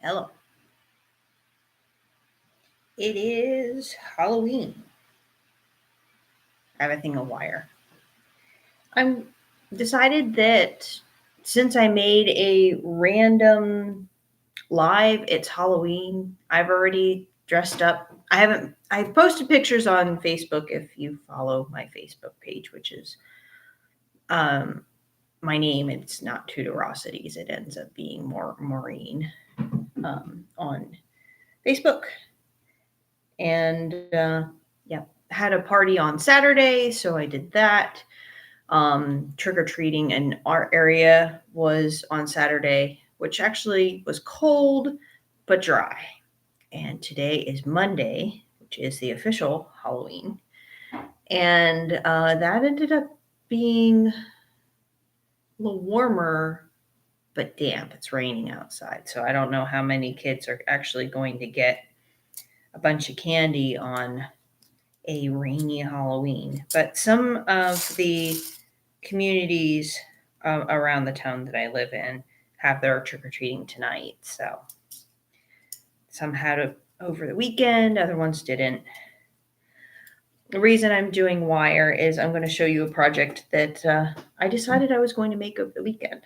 Hello. It is Halloween. I have a thing of wire. I'm decided that since I made a random live, it's Halloween. I've already dressed up. I've posted pictures on Facebook if you follow my Facebook page, which is um my name. It's not Tutorosities. It ends up being more Maureen on Facebook. And yeah, had a party on Saturday, so I did that. Trick or treating in our area was on Saturday, which actually was cold but dry. And today is Monday, which is the official Halloween. And that ended up being a little warmer but damp. It's raining outside. So I don't know how many kids are actually going to get a bunch of candy on a rainy Halloween. But some of the communities around the town that I live in have their trick or treating tonight. So some had it over the weekend, other ones didn't. The reason I'm doing wire is I'm going to show you a project that I decided I was going to make over the weekend.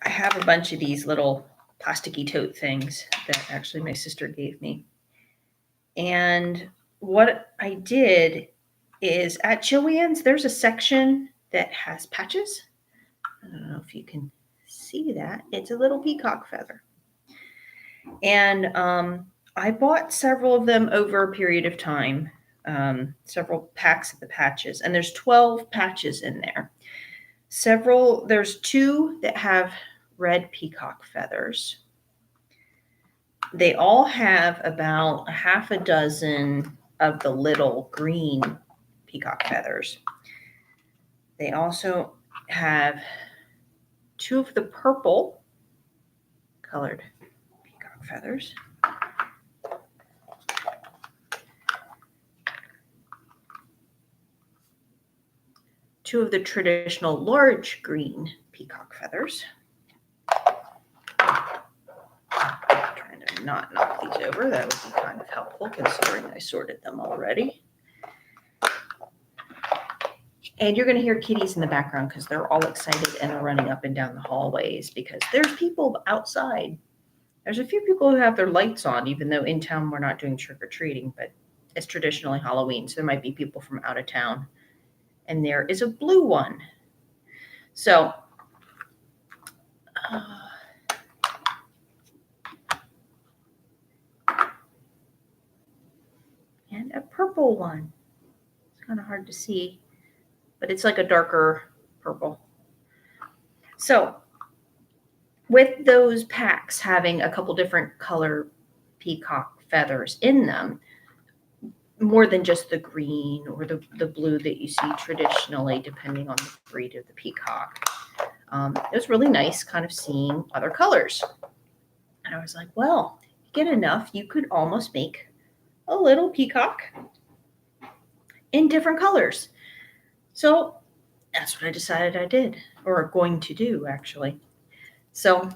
I have a bunch of these little plasticky tote things that actually my sister gave me. And what I did is at Joann's, there's a section that has patches. I don't know if you can see that. It's a little peacock feather. And I bought several of them over a period of time, several packs of the patches. And there's 12 patches in there. There's 2 that have red peacock feathers. They all have about a half a dozen of the little green peacock feathers. They also have 2 of the purple colored peacock feathers. 2 of the traditional large green peacock feathers. Trying to not knock these over. That would be kind of helpful considering I sorted them already. And you're going to hear kitties in the background because they're all excited and they're running up and down the hallways because there's people outside. There's a few people who have their lights on, even though in town we're not doing trick or treating, but it's traditionally Halloween. So there might be people from out of town. And there is a blue one. So, and a purple one. It's kind of hard to see, but it's like a darker purple. So, with those packs having a couple different color peacock feathers in them, more than just the green or the blue that you see traditionally, depending on the breed of the peacock, it was really nice kind of seeing other colors. And I was like, well, if you get enough, you could almost make a little peacock in different colors. So that's what I decided I did, or going to do actually. So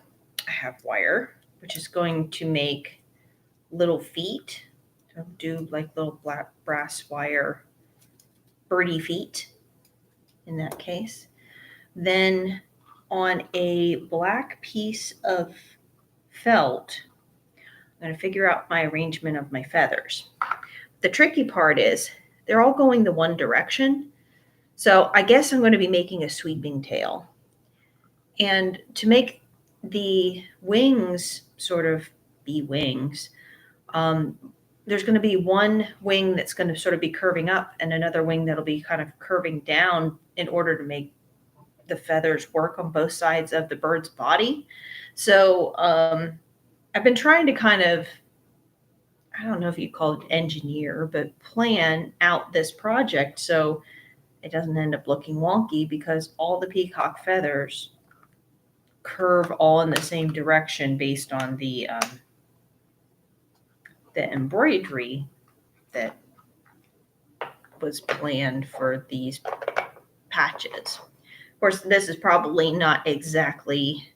I have wire, which is going to make little feet. So do like little black brass wire birdie feet in that case. Then on a black piece of felt, I'm going to figure out my arrangement of my feathers. The tricky part is they're all going the one direction. So I guess I'm going to be making a sweeping tail. And to make the wings sort of be wings, there's going to be one wing that's going to sort of be curving up and another wing that'll be kind of curving down in order to make the feathers work on both sides of the bird's body. So I've been trying to kind of, I don't know if you call it engineer, but plan out this project so it doesn't end up looking wonky because all the peacock feathers curve all in the same direction based on the embroidery that was planned for these patches. Of course, this is probably not exactly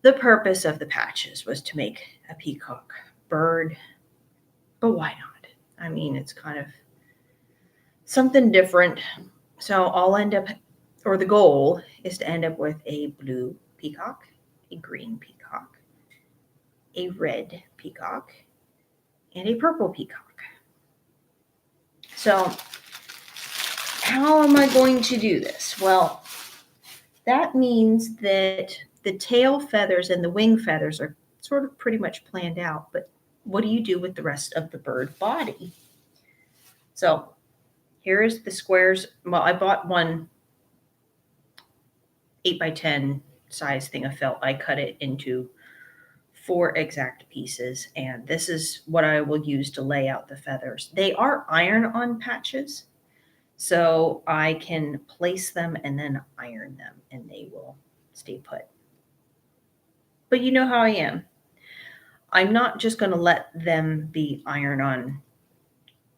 the purpose of the patches, was to make a peacock bird, but why not? I mean, it's kind of something different. So I'll end up, or the goal is to end up with a blue peacock, a green peacock, a red peacock, and a purple peacock. So how am I going to do this? Well, that means that the tail feathers and the wing feathers are sort of pretty much planned out, but what do you do with the rest of the bird body? So here is the squares. Well, I bought one 8x10 size thing of felt. I cut it into 4 exact pieces, and this is what I will use to lay out the feathers. They are iron-on patches, so I can place them and then iron them, and they will stay put. But you know how I am. I'm not just going to let them be iron-on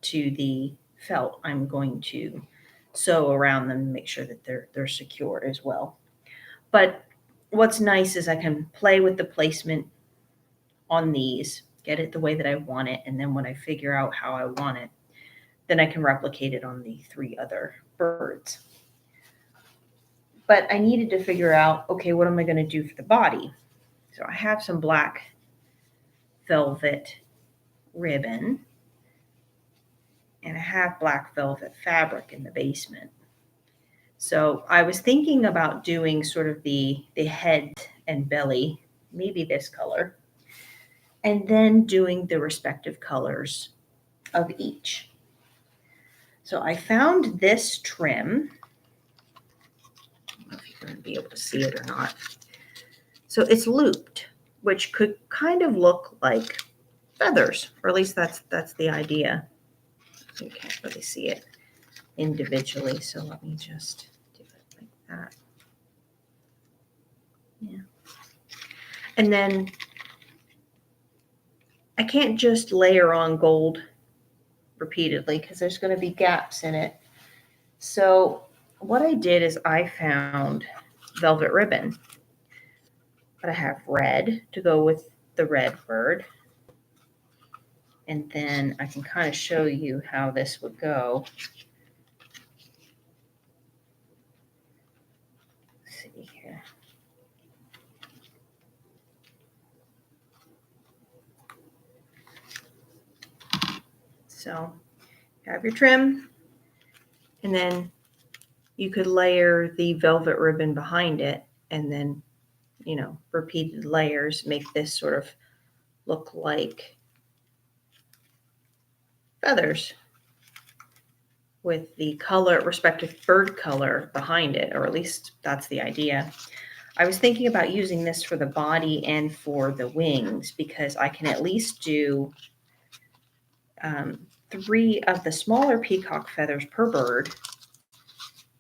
to the felt. I'm going to sew around them and make sure that they're secure as well. But what's nice is I can play with the placement on these, get it the way that I want it, and then when I figure out how I want it, then I can replicate it on the 3 other birds. But I needed to figure out, okay, what am I going to do for the body? So I have some black velvet ribbon, and I have black velvet fabric in the basement. So I was thinking about doing sort of the head and belly, maybe this color, and then doing the respective colors of each. So I found this trim. I don't know if you're going to be able to see it or not. So it's looped, which could kind of look like feathers, or at least that's the idea. You can't really see it individually, so let me just do it like that. Yeah. And then I can't just layer on gold repeatedly because there's going to be gaps in it. So what I did is I found velvet ribbon, but I have red to go with the red bird. And then I can kind of show you how this would go. Let's see here. So you have your trim, and then you could layer the velvet ribbon behind it, and then, you know, repeated layers make this sort of look like feathers with the color, respective bird color behind it, or at least that's the idea. I was thinking about using this for the body and for the wings because I can at least do 3 of the smaller peacock feathers per bird,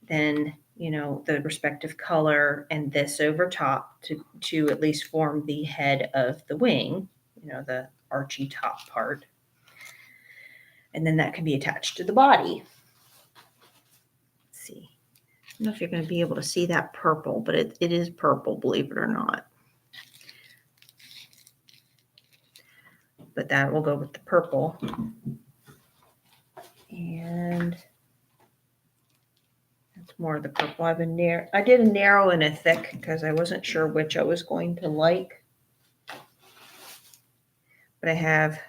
then, you know, the respective color and this over top to at least form the head of the wing, you know, the archy top part. And then that can be attached to the body. Let's see. I don't know if you're going to be able to see that purple, but it is purple, believe it or not. But that will go with the purple. And that's more of the purple. I did a narrow and a thick because I wasn't sure which I was going to like. But I have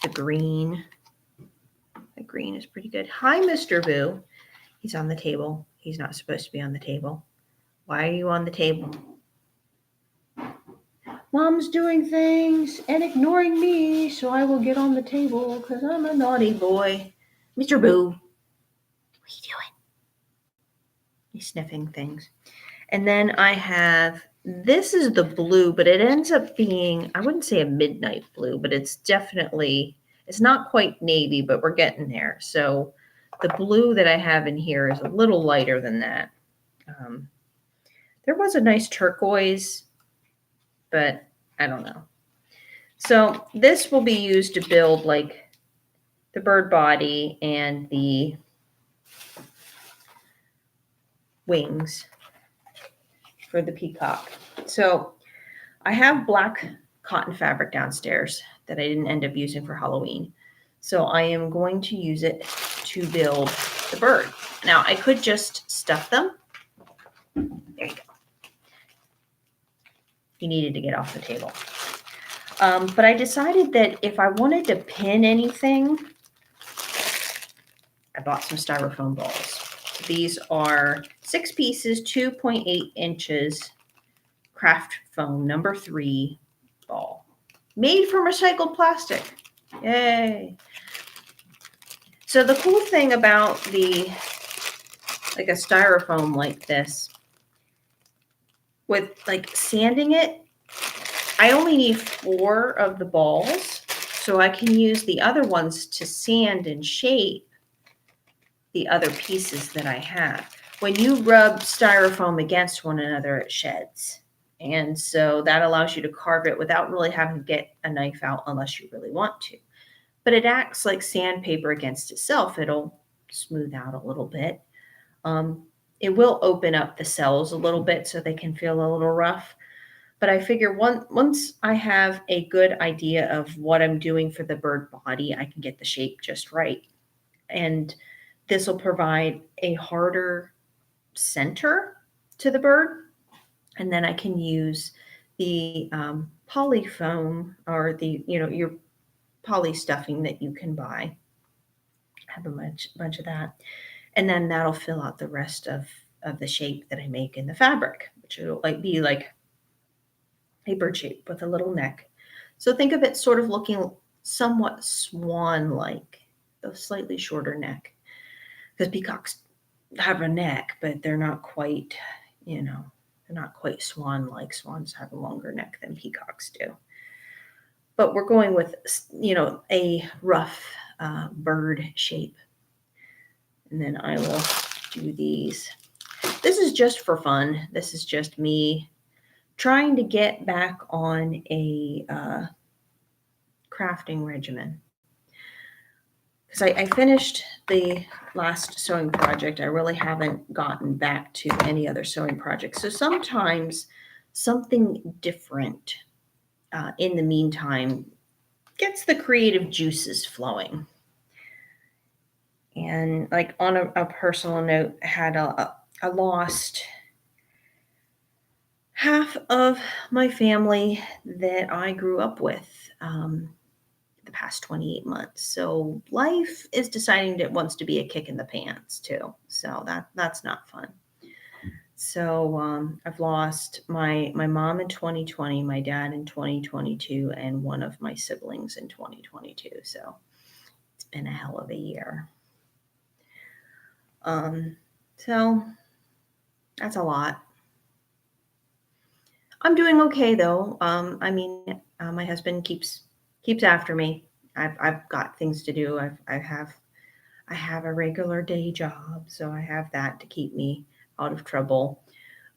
the green. The green is pretty good. Hi, Mr. Boo. He's on the table. He's not supposed to be on the table. Why are you on the table? Mom's doing things and ignoring me, so I will get on the table because I'm a naughty boy. Mr. Boo, what are you doing? He's sniffing things. And then I have, this is the blue, but it ends up being, I wouldn't say a midnight blue, but it's definitely, it's not quite navy, but we're getting there. So the blue that I have in here is a little lighter than that. There was a nice turquoise, but I don't know. So this will be used to build like the bird body and the wings for the peacock. So I have black cotton fabric downstairs that I didn't end up using for Halloween. So I am going to use it to build the bird. Now I could just stuff them. There you go. He needed to get off the table. But I decided that if I wanted to pin anything, I bought some styrofoam balls. These are 6 pieces, 2.8 inches, craft foam number 3 ball. Made from recycled plastic. Yay. So the cool thing about like a styrofoam like this, with like sanding it, I only need 4 of the balls, so I can use the other ones to sand and shape the other pieces that I have. When you rub styrofoam against one another, it sheds. And so that allows you to carve it without really having to get a knife out unless you really want to. But it acts like sandpaper against itself. It'll smooth out a little bit. It will open up the cells a little bit so they can feel a little rough. But I figure once I have a good idea of what I'm doing for the bird body, I can get the shape just right. And this will provide a harder center to the bird. And then I can use the polyfoam or your poly stuffing that you can buy. I have a bunch of that. And then that'll fill out the rest of the shape that I make in the fabric, which will be like a bird shape with a little neck. So think of it sort of looking somewhat swan-like, a slightly shorter neck. Because peacocks have a neck, but they're not quite, they're not quite swan-like. Swans have a longer neck than peacocks do. But we're going with, a rough bird shape. And then I will do these. This is just for fun. This is just me trying to get back on a crafting regimen. Because I finished the last sewing project. I really haven't gotten back to any other sewing projects. So sometimes something different in the meantime gets the creative juices flowing. And like on a personal note, I lost half of my family that I grew up with the past 28 months. So life is deciding that it wants to be a kick in the pants too. So that's not fun. So I've lost my mom in 2020, my dad in 2022, and one of my siblings in 2022. So it's been a hell of a year. So that's a lot. I'm doing okay though. My husband keeps after me. I've got things to do. I have a regular day job, so I have that to keep me out of trouble.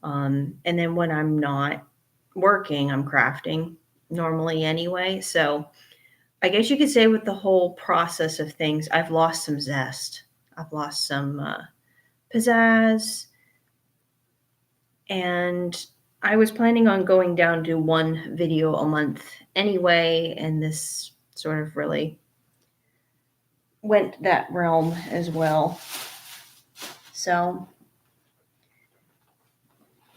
And then when I'm not working, I'm crafting normally anyway. So I guess you could say with the whole process of things, I've lost some zest. I've lost some pizzazz. And I was planning on going down to 1 video a month anyway, and this sort of really went that realm as well. So,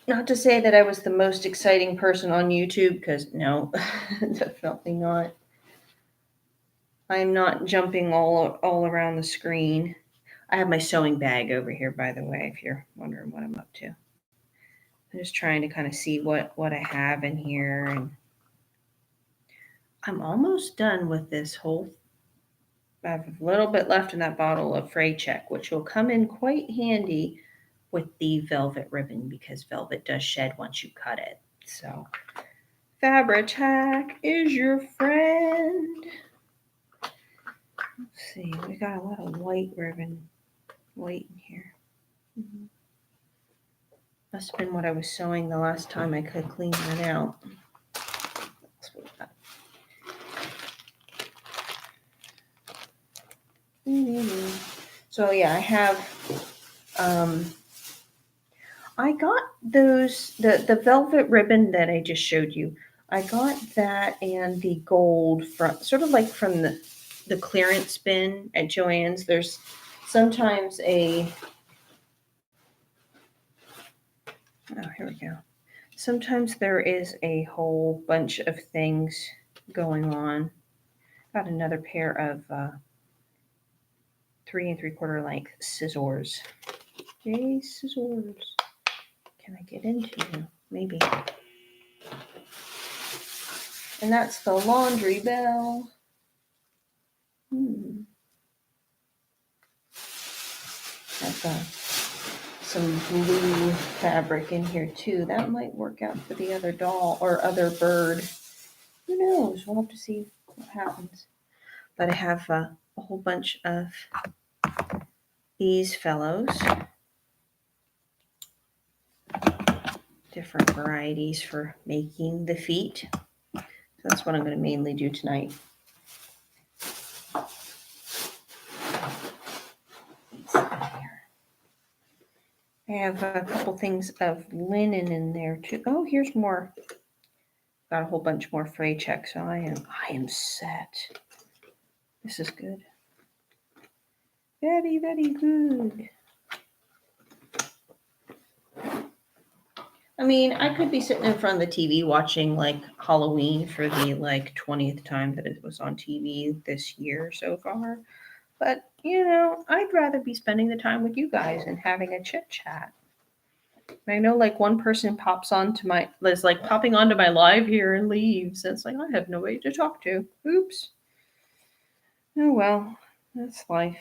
not to say that I was the most exciting person on YouTube, because no, definitely not. I'm not jumping all around the screen. I have my sewing bag over here, by the way, if you're wondering what I'm up to. I'm just trying to kind of see what I have in here, and I'm almost done with this whole. I have a little bit left in that bottle of Fray Check, which will come in quite handy with the velvet ribbon because velvet does shed once you cut it. So, Fabri-Tac is your friend. Let's see, we got a lot of white ribbon, white in here. Mm-hmm. Must have been what I was sewing the last time I could clean that out. So yeah, I have I got those the velvet ribbon that I just showed you. I got that and the gold from sort of like from the clearance bin at Joann's. There's sometimes here we go. Sometimes there is a whole bunch of things going on. Got another pair of 3 3/4 length scissors. Yay, scissors. Can I get into you? Maybe. And that's the laundry bell. Have some blue fabric in here too. That might work out for the other doll or other bird. Who knows? We'll have to see what happens. But I have a whole bunch of these fellows. Different varieties for making the feet. So that's what I'm going to mainly do tonight. I have a couple things of linen in there too. Oh, here's more. Got a whole bunch more fray checks. So I am set. This is good. Very, very good. I mean, I could be sitting in front of the TV watching like Halloween for the like 20th time that it was on TV this year so far. But, I'd rather be spending the time with you guys and having a chit chat. I know like one person is like popping onto my live here and leaves. It's like, I have nobody to talk to. Oops. Oh well, that's life.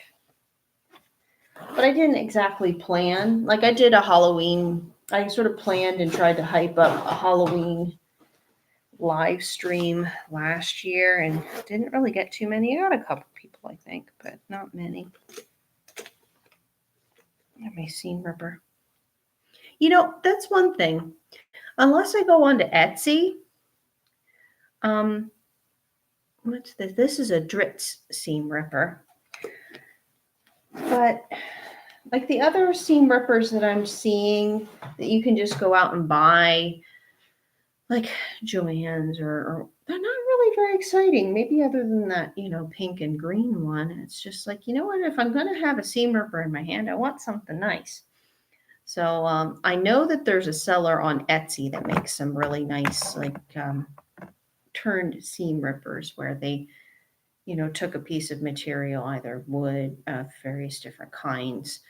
But I didn't exactly plan. Like I did a Halloween, I sort of planned and tried to hype up a Halloween live stream last year and didn't really get too many. I got a couple people, I think, but not many. That may seem ripper. That's one thing. Unless I go on to Etsy, what's this? This is a Dritz seam ripper. But like the other seam rippers that I'm seeing that you can just go out and buy, like Joann's or they're not really very exciting. Maybe other than that, pink and green one. It's just like, you know what? If I'm going to have a seam ripper in my hand, I want something nice. So I know that there's a seller on Etsy that makes some really nice, like turned seam rippers where they, took a piece of material, either wood of various different kinds,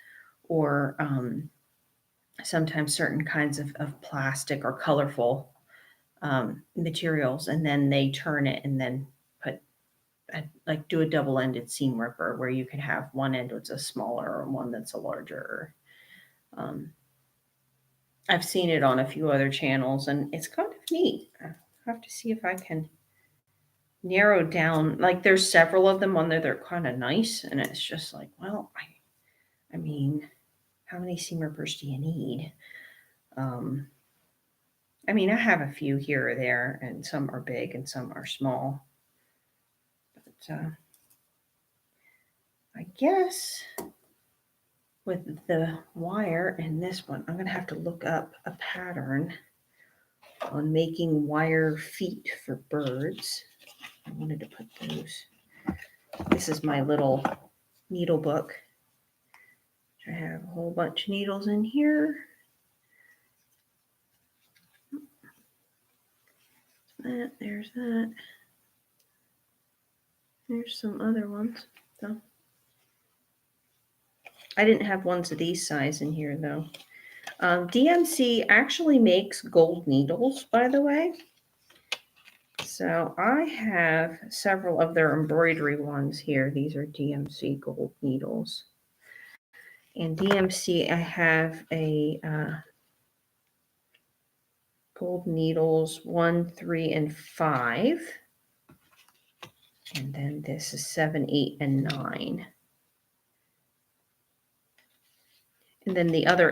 or sometimes certain kinds of plastic or colorful materials, and then they turn it and then do a double-ended seam ripper where you can have one end that's a smaller or one that's a larger. I've seen it on a few other channels, and it's kind of neat. I have to see if I can narrow down. Like, there's several of them on there that are kind of nice, and it's just like, well, I mean, how many seam rippers do you need? I mean, I have a few here or there, and some are big and some are small. But I guess with the wire and this one, I'm going to have to look up a pattern on making wire feet for birds. I wanted to put those. This is my little needle book. I have a whole bunch of needles in here. There's that. There's some other ones. So I didn't have ones of these size in here though. DMC actually makes gold needles, by the way. So I have several of their embroidery ones here. These are DMC gold needles. And DMC, I have a gold needles 1, 3, and 5. And then this is 7, 8, and 9. And then the other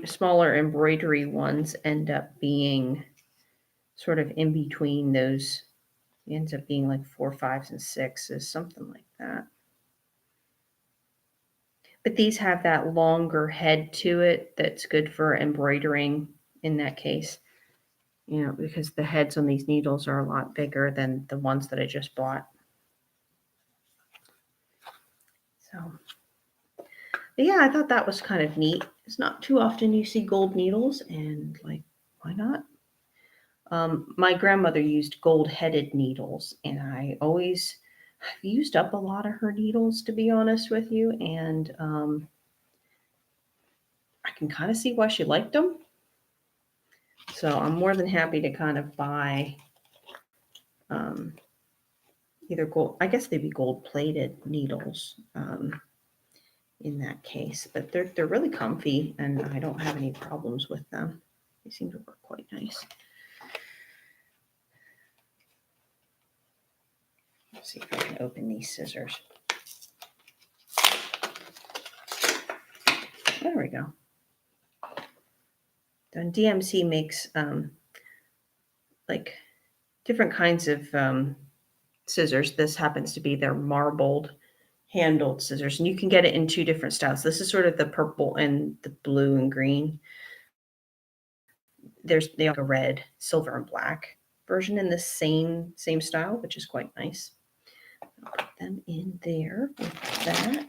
smaller embroidery ones end up being sort of in between those. It ends up being like 4, 5s, and 6s, something like that. But these have that longer head to it that's good for embroidering in that case, because the heads on these needles are a lot bigger than the ones that I just bought. So, but yeah, I thought that was kind of neat. It's not too often you see gold needles, and like, why not? My grandmother used gold-headed needles, and I've used up a lot of her needles, to be honest with you, and I can kind of see why she liked them. So I'm more than happy to kind of buy either gold. I guess they'd be gold-plated needles in that case, but they're really comfy, and I don't have any problems with them. They seem to work quite nice. Let's see if I can open these scissors. There we go. And DMC makes like different kinds of scissors. This happens to be their marbled handled scissors, and you can get it in two different styles. This is sort of the purple and the blue and green. They have a red, silver, and black version in the same style, which is quite nice. I'll put them in there with that.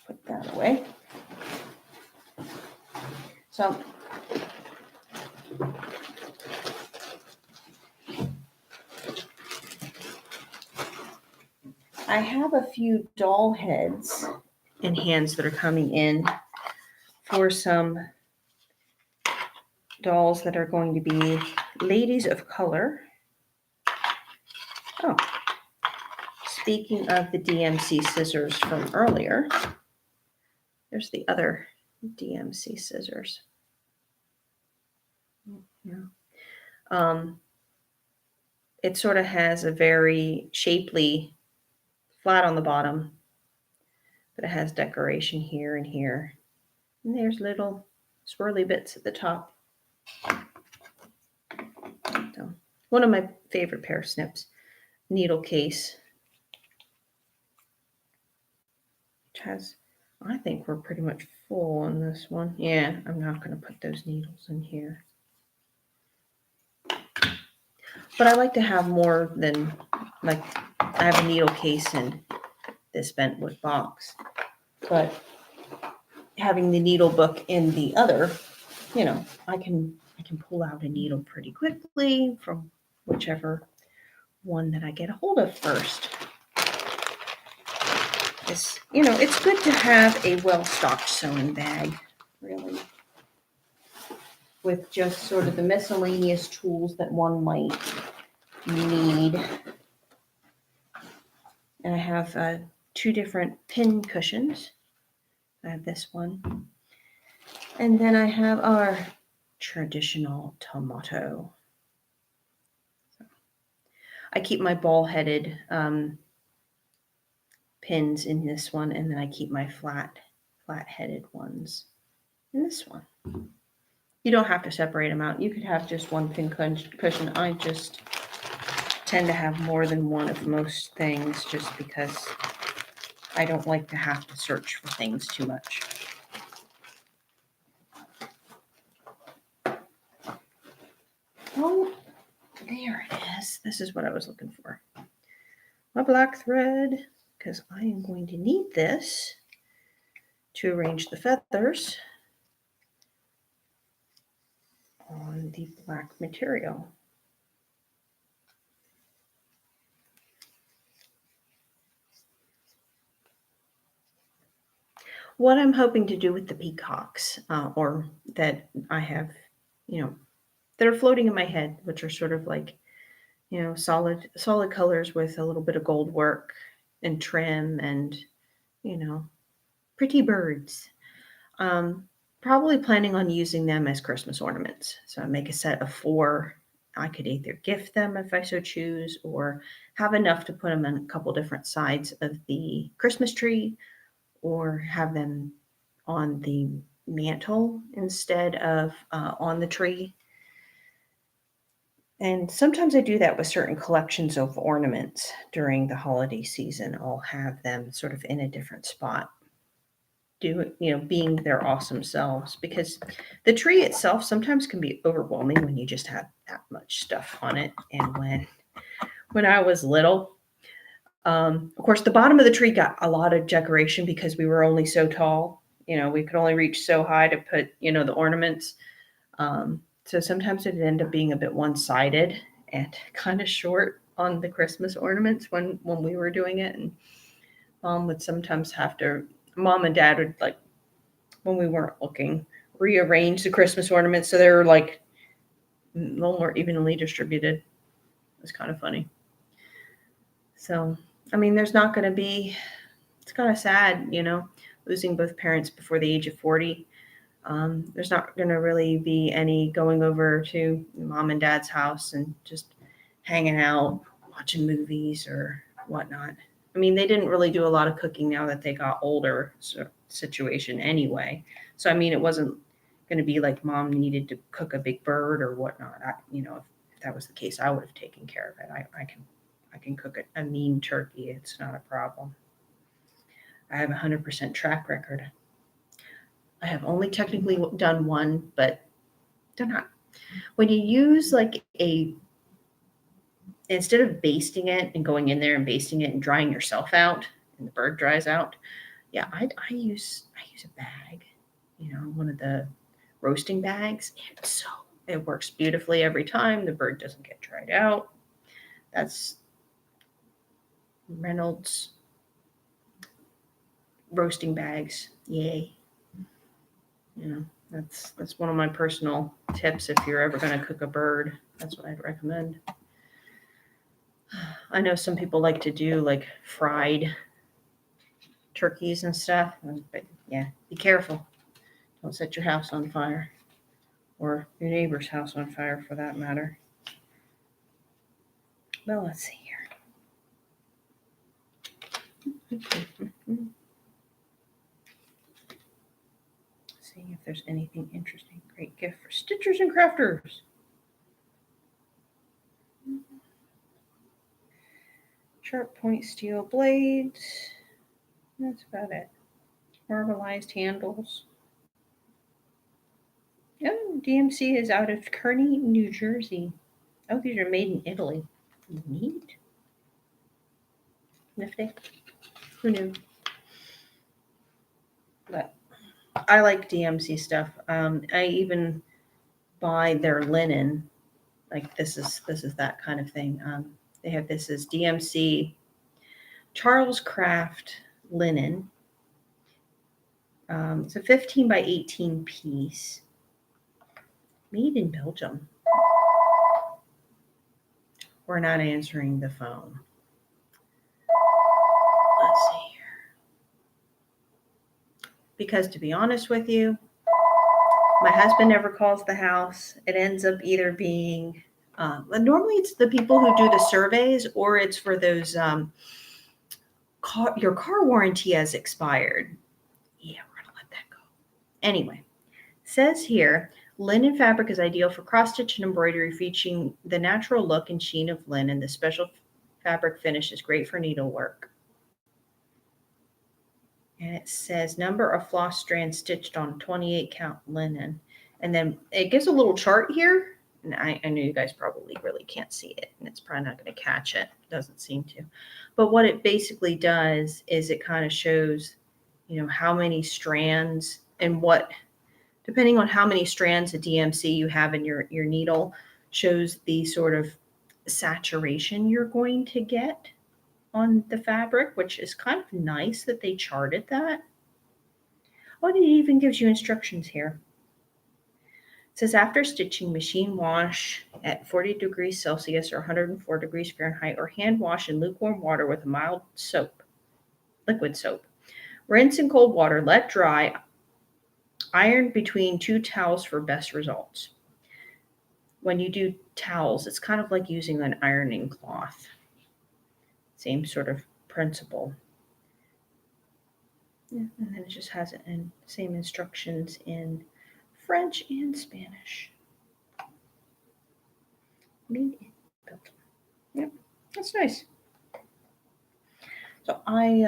Put that away. So I have a few doll heads and hands that are coming in for some dolls that are going to be ladies of color. Oh, speaking of the DMC scissors from earlier, there's the other DMC scissors. Yeah. It sort of has a very shapely flat on the bottom, but it has decoration here and here. And there's little swirly bits at the top. So, one of my favorite pair of snips. Needle case, which has, I think we're pretty much full on this one. Yeah, I'm not going to put those needles in here. But I like to have more than, like, I have a needle case in this Bentwood box. But having the needle book in the other, I can pull out a needle pretty quickly from whichever one that I get a hold of first. It's good to have a well-stocked sewing bag, really, with just sort of the miscellaneous tools that one might need. And I have two different pin cushions. I have this one. And then I have our traditional tomato. I keep my ball-headed pins in this one, and then I keep my flat-headed ones in this one. You don't have to separate them out. You could have just one pin cushion. I just tend to have more than one of most things just because I don't like to have to search for things too much. Oh, there it is. This is what I was looking for. My black thread, because I am going to need this to arrange the feathers on the black material. What I'm hoping to do with the peacocks, or that I have, that are floating in my head, which are sort of like, solid colors with a little bit of gold work and trim and, pretty birds. Probably planning on using them as Christmas ornaments. So I make a set of 4. I could either gift them if I so choose, or have enough to put them on a couple different sides of the Christmas tree, or have them on the mantle instead of on the tree. And sometimes I do that with certain collections of ornaments during the holiday season. I'll have them sort of in a different spot, being their awesome selves, because the tree itself sometimes can be overwhelming when you just have that much stuff on it. And when I was little, of course, the bottom of the tree got a lot of decoration because we were only so tall. We could only reach so high to put, the ornaments. So sometimes it ended up being a bit one-sided and kind of short on the Christmas ornaments when we were doing it. And mom would sometimes mom and dad would, like, when we weren't looking, rearrange the Christmas ornaments so they were like a little more evenly distributed. It was kind of funny. So, I mean, it's kind of sad, losing both parents before the age of 40. There's not going to really be any going over to mom and dad's house and just hanging out, watching movies or whatnot. I mean, they didn't really do a lot of cooking now that they got older, situation anyway. So, I mean, it wasn't going to be like mom needed to cook a big bird or whatnot. If that was the case, I would have taken care of it. I can cook a mean turkey. It's not a problem. I have a 100% track record. I have only technically done one, but they're not. When you use instead of basting it and going in there and basting it and drying yourself out, and the bird dries out, yeah, I use a bag, one of the roasting bags. It works beautifully every time. The bird doesn't get dried out. That's Reynolds roasting bags. Yay. That's one of my personal tips if you're ever going to cook a bird. That's what I'd recommend. I know some people like to do like fried turkeys and stuff, but yeah, be careful. Don't set your house on fire or your neighbor's house on fire for that matter. Well, let's see here. See if there's anything interesting. Great gift for stitchers and crafters. Sharp point steel blades. That's about it. Marbleized handles. Oh, DMC is out of Kearney, New Jersey. Oh, these are made in Italy. Neat. Nifty. Who knew? But I like DMC stuff. I even buy their linen. Like this is that kind of thing. They have this as DMC Charles Craft linen. It's a 15 by 18 piece, made in Belgium. We're not answering the phone. Let's see here. Because to be honest with you, my husband never calls the house. It ends up either being, normally it's the people who do the surveys, or it's for those, your car warranty has expired. Yeah, we're going to let that go. Anyway, says here, linen fabric is ideal for cross-stitch and embroidery, featuring the natural look and sheen of linen. The special fabric finish is great for needlework. And it says number of floss strands stitched on 28 count linen. And then it gives a little chart here. And I know you guys probably really can't see it, and it's probably not going to catch it. It doesn't seem to. But what it basically does is it kind of shows, how many strands and what, depending on how many strands of DMC you have in your needle, shows the sort of saturation you're going to get on the fabric, which is kind of nice that they charted that. Oh, and it even gives you instructions here. It says after stitching, machine wash at 40 degrees Celsius or 104 degrees Fahrenheit, or hand wash in lukewarm water with a mild soap, liquid soap. Rinse in cold water, let dry, iron between 2 towels for best results. When you do towels, it's kind of like using an ironing cloth. Same sort of principle. Yeah, and then it just has it in same instructions in French and Spanish. Made in Belgium. Yep, that's nice. So I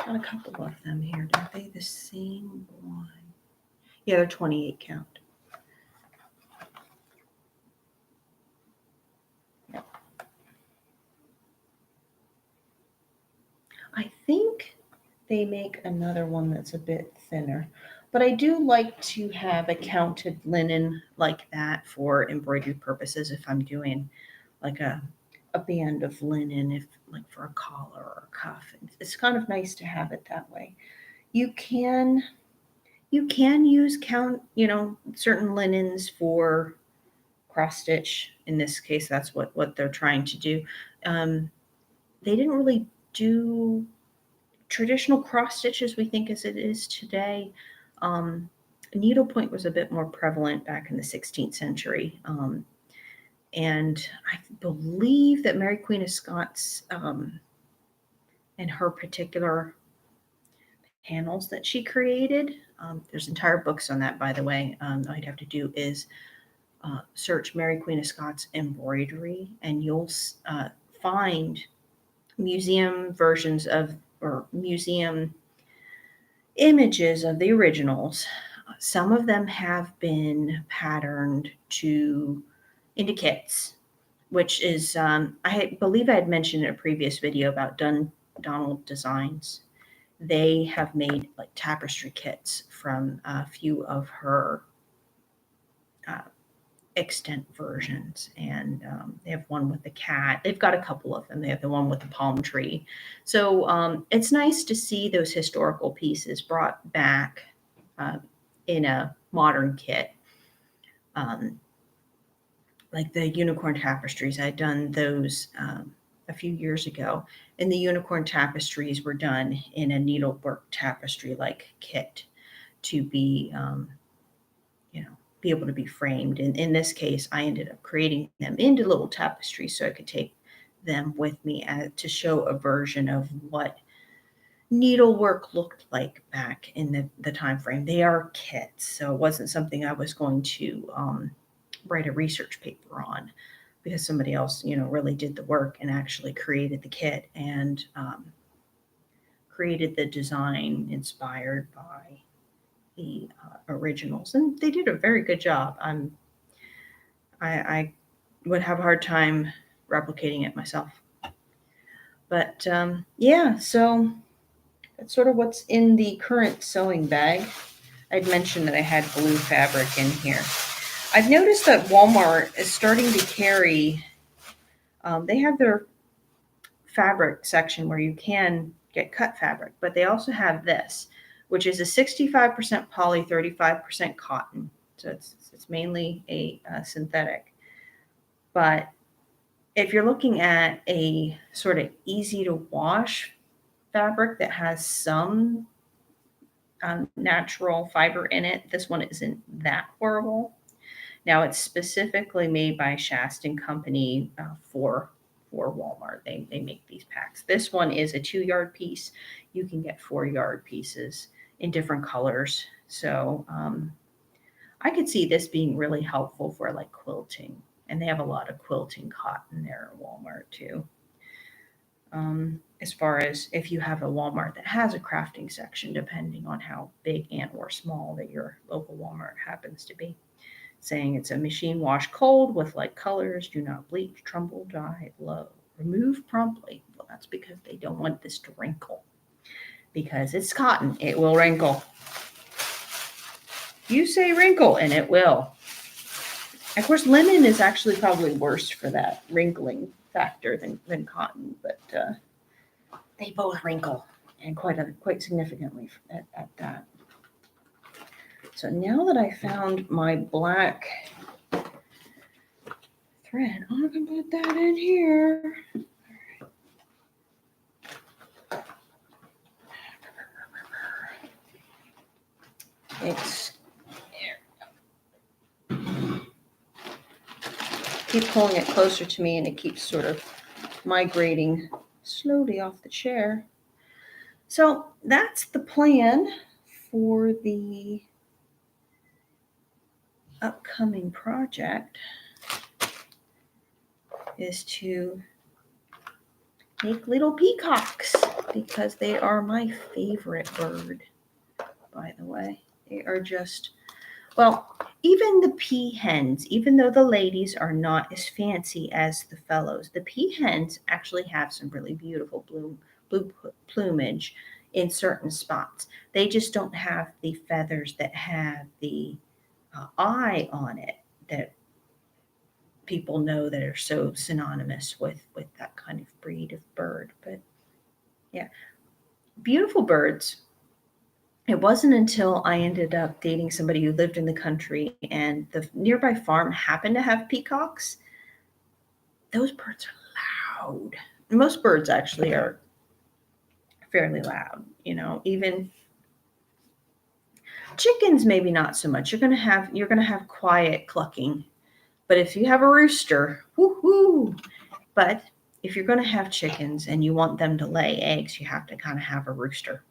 got a couple of them here. Are they the same one? Yeah, they're 28 count. Yep. I think they make another one that's a bit thinner. But I do like to have a counted linen like that for embroidery purposes if I'm doing like a band of linen, if like for a collar or a cuff. It's kind of nice to have it that way. You can use certain linens for cross stitch. In this case, that's what they're trying to do. They didn't really do traditional cross stitch as we think as it is today. Needlepoint was a bit more prevalent back in the 16th century. And I believe that Mary Queen of Scots and her particular panels that she created, there's entire books on that, by the way. All you'd have to do is search Mary Queen of Scots embroidery, and you'll find museum versions of, or museum images of the originals. Some of them have been patterned into kits, which is I believe I had mentioned in a previous video about Donald Designs. They have made like tapestry kits from a few of her uh, extant versions, and they have one with the cat. They've got a couple of them. They have the one with the palm tree. So it's nice to see those historical pieces brought back in a modern kit. Like the unicorn tapestries, I'd done those a few years ago, and the unicorn tapestries were done in a needlework tapestry like kit to be be able to be framed. And in this case, I ended up creating them into little tapestries so I could take them with me to show a version of what needlework looked like back in the time frame. They are kits, so it wasn't something I was going to write a research paper on, because somebody else, really did the work and actually created the kit and created the design inspired by the originals, and they did a very good job. I would have a hard time replicating it myself, but yeah. So that's sort of what's in the current sewing bag. I'd mentioned that I had blue fabric in here. I've noticed that Walmart is starting to carry. They have their fabric section where you can get cut fabric, but they also have this, which is a 65% poly, 35% cotton. So it's mainly a synthetic. But if you're looking at a sort of easy to wash fabric that has some natural fiber in it, this one isn't that horrible. Now it's specifically made by Shaston Company for Walmart. They make these packs. This one is a 2-yard piece. You can get 4-yard pieces in different colors. So I could see this being really helpful for like quilting. And they have a lot of quilting cotton there at Walmart too. As far as if you have a Walmart that has a crafting section, depending on how big and or small that your local Walmart happens to be. Saying it's a machine wash cold with light colors, do not bleach, tremble, dye, low, remove promptly. Well, that's because they don't want this to wrinkle. Because it's cotton, it will wrinkle. You say wrinkle and it will. Of course, linen is actually probably worse for that wrinkling factor than cotton, but they both wrinkle, and quite significantly at that. So now that I found my black thread, I'm going to put that in here. It's keep pulling it closer to me, and it keeps sort of migrating slowly off the chair. So that's the plan for the upcoming project. is to make little peacocks because they are my favorite bird, by the way. They are just, well, even the peahens, even though the ladies are not as fancy as the fellows, the peahens actually have some really beautiful blue plumage in certain spots. They just don't have the feathers that have the eye on it that people know that are so synonymous with that kind of breed of bird. But yeah, beautiful birds. It wasn't until I ended up dating somebody who lived in the country and the nearby farm happened to have peacocks. Those birds are loud. Most birds actually are fairly loud, you know, even chickens maybe not so much. You're going to have quiet clucking. But if you have a rooster, woohoo. But if you're going to have chickens and you want them to lay eggs, you have to kind of have a rooster.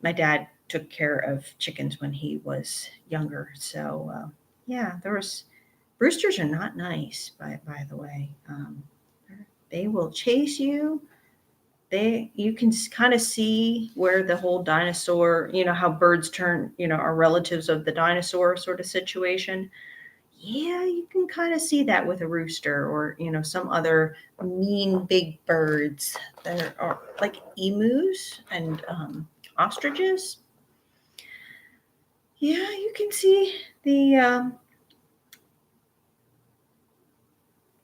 My dad took care of chickens when he was younger, so yeah, there was roosters are not nice, by the way. They will chase you. You can kind of see where the whole dinosaur, you know, how birds turn, you know, are relatives of the dinosaur sort of situation. Yeah, you can kind of see that with a rooster or, you know, some other mean big birds that are like emus and ostriches. Yeah, you can see the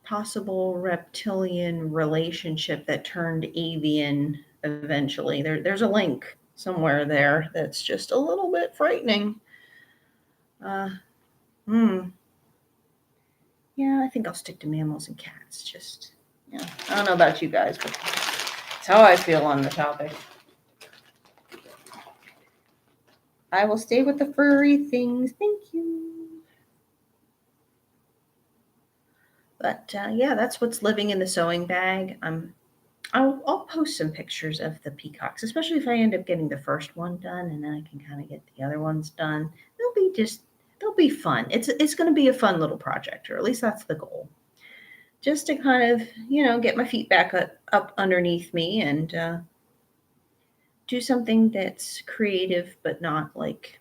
possible reptilian relationship that turned avian eventually. There's a link somewhere there that's just a little bit frightening. Uh, hmm. Yeah, I think I'll stick to mammals and cats. Just, yeah. I don't know about you guys, but that's how I feel on the topic. I will stay with the furry things. Thank you. But yeah, that's what's living in the sewing bag. I'll post some pictures of the peacocks, especially if I end up getting the first one done, and then I can kind of get the other ones done. They'll be fun. It's going to be a fun little project, or at least that's the goal. Just to kind of, you know, get my feet back up underneath me and do something that's creative but not like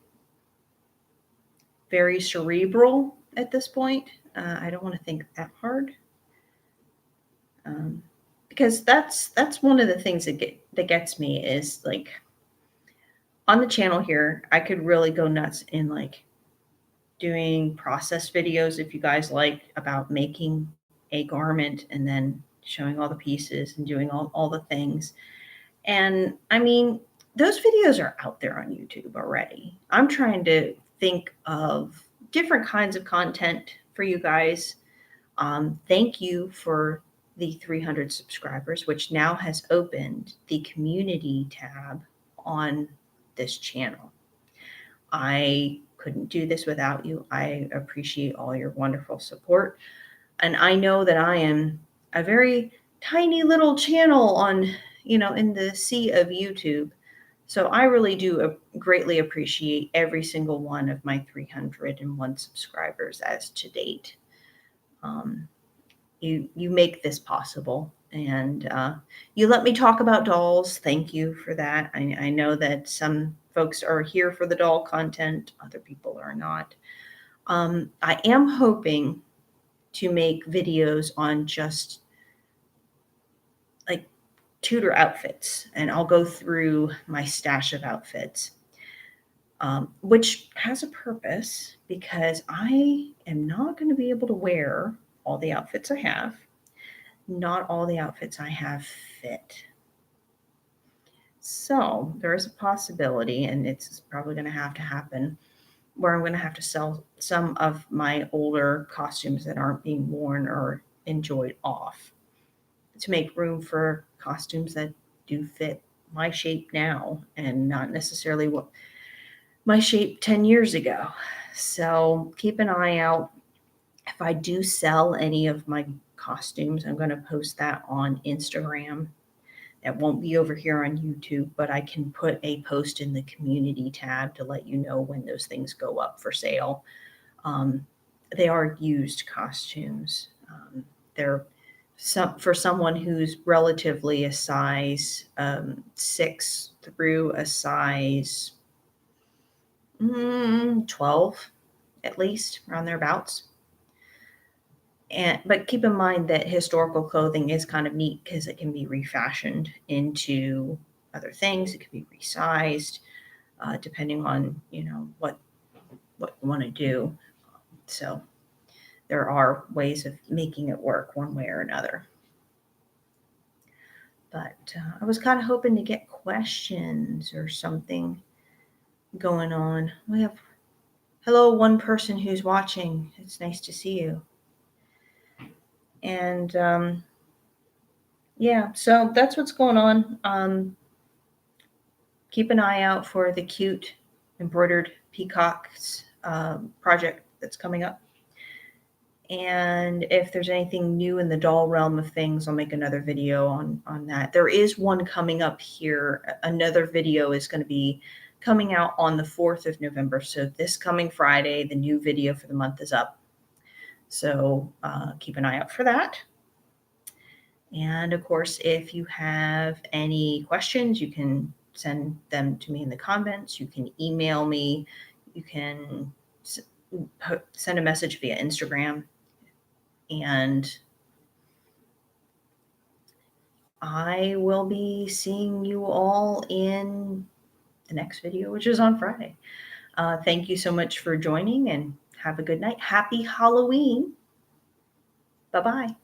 very cerebral at this point. I don't want to think that hard. Because that's one of the things that gets me is like on the channel here, I could really go nuts in like doing process videos if you guys like about making a garment and then showing all the pieces and doing all the things. And I mean, those videos are out there on YouTube already. I'm trying to think of different kinds of content for you guys. Thank you for the 300 subscribers, which now has opened the community tab on this channel. I couldn't do this without you. I appreciate all your wonderful support. And I know that I am a very tiny little channel on, you know, in the sea of YouTube. So I really do greatly appreciate every single one of my 301 subscribers as to date. You make this possible, and you let me talk about dolls. Thank you for that. I know that some folks are here for the doll content, other people are not. I am hoping to make videos on just like Tudor outfits, and I'll go through my stash of outfits, which has a purpose because I am not going to be able to wear all the outfits I have. Not all the outfits I have fit. So there is a possibility, and it's probably going to happen, where I'm going to have to sell some of my older costumes that aren't being worn or enjoyed off to make room for costumes that do fit my shape now and not necessarily what my shape 10 years ago. So keep an eye out. If I do sell any of my costumes, I'm going to post that on Instagram. It won't be over here on YouTube, but I can put a post in the community tab to let you know when those things go up for sale. They are used costumes. they're for someone who's relatively a size 6 through a size 12, at least around thereabouts. But keep in mind that historical clothing is kind of neat because it can be refashioned into other things. It can be resized depending on what you want to do. So there are ways of making it work one way or another. But I was kind of hoping to get questions or something going on. We have hello, one person who's watching. It's nice to see you. And yeah, so that's what's going on. Keep an eye out for the cute embroidered peacocks project that's coming up. And if there's anything new in the doll realm of things, I'll make another video on that. There is one coming up here. Another video is going to be coming out on the 4th of November. So this coming Friday, the new video for the month is up. So keep an eye out for that. And of course, if you have any questions, you can send them to me in the comments. You can email me. You can send a message via Instagram. And I will be seeing you all in the next video, which is on Friday. Thank you so much for joining and have a good night. Happy Halloween. Bye-bye.